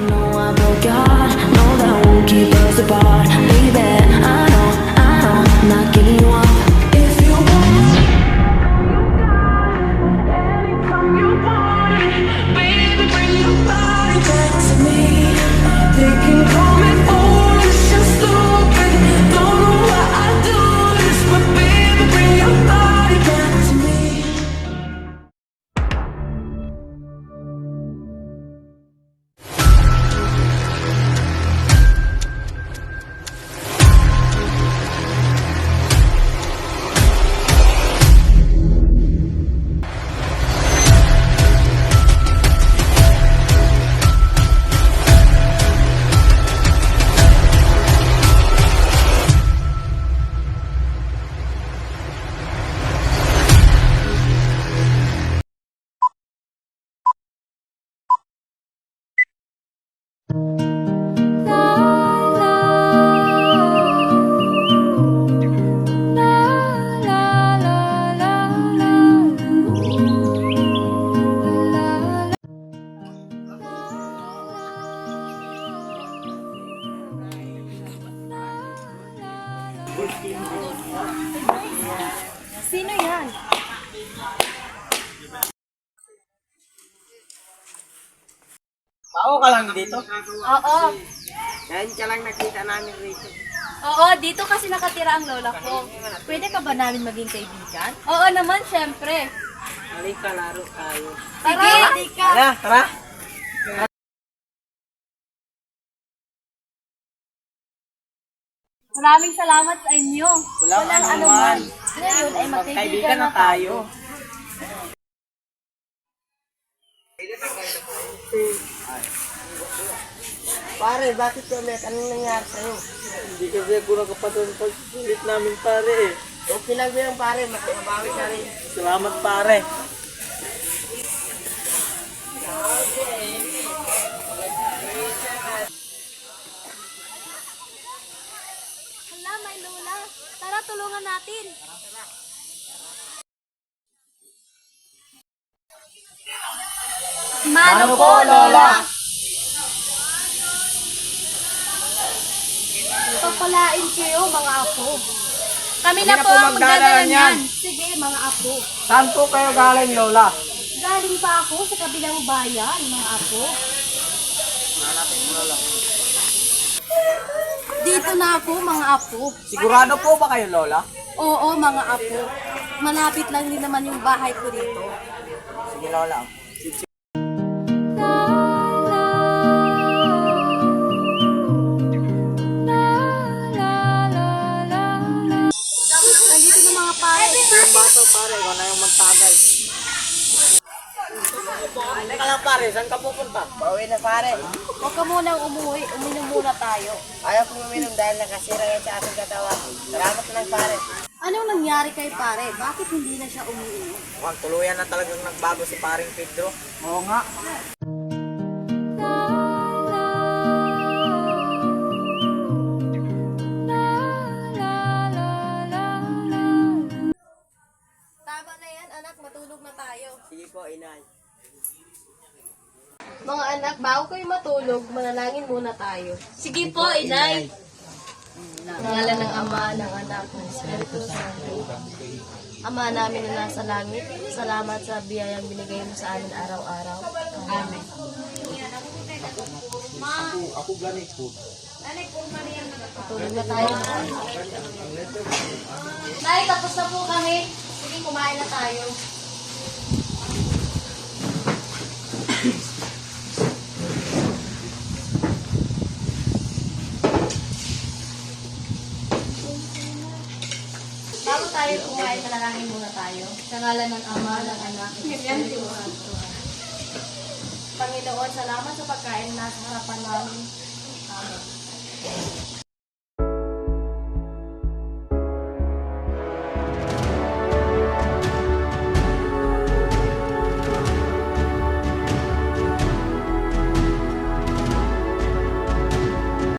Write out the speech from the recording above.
know I broke your heart. No, that won't keep us apart. Baby, I know, I'm not giving you up. If you want, anytime you want it, baby, bring your body back to me. They can call me foolish and stupid. Don't know why I do this, but baby, bring your body back to me. Sino yan? Tao ka lang dito? Oo. Ngayon ka lang nakita namin rito. Oo, dito kasi nakatira ang lola ko. Pwede ka ba namin maging kaibigan? Oo naman, syempre. Halika, laro tayo. Sige, halika. Tara, tara. Maraming salamat sa inyo. Walang anuman. Ngayon ay magkaibigan Magkaibigan na na tayo. Pare, bakit ulit? Anong nangyari sa'yo? Hindi kasi ako nakapatong pagsulit namin pare eh. Okay lang yan pare, makabawi ka rin. Salamat pare. Hala, may lola. Tara, tulungan natin. Mano po, lola. Papalain kayo, mga apo. Kami na po ang magdadala niyan. Sige, mga apo. Saan po kayo galing lola? Galing pa ako sa kabilang bayan, mga apo. Dito na ako, mga apo. Sigurado po ba kayo lola? Oo, mga apo. Malapit lang din naman yung bahay ko dito. Sige lola. Nandito na mga pare. Yung baso pare, ikaw na yung magtagay. Teka lang pare, saan ka pupunta? Bawi na pare. Huwag ka munang umuwi. Uminom muna tayo. Ayaw kong uminom dahil nakasira yan sa aking katawan. Salamat na lang pare. Anong nangyari kay pare? Bakit hindi na siya umiinom? Mukhang tuluyan na talagang nagbago si paring Pedro. Oo nga. Tama na yan, anak. Matulog na tayo. Sige po, inay. Mga anak, bago kayo matulog, manalangin muna tayo. Sige po, inay. Ngalan ng Ama, ng Anak, ng Espiritu Santo. Ama namin na nasa langit, salamat sa biyayang binigay mo sa amin araw-araw. Amen. Tulog na tayo. Nay, tapos na po kami. Sige, kumain na tayo. Bago tayo kumain, manalangin muna tayo. Sa ngalan ng Ama, ng Anak, ng Espiritu Santo. Panginoon, salamat sa pagkain na sa harapan namin. Amen.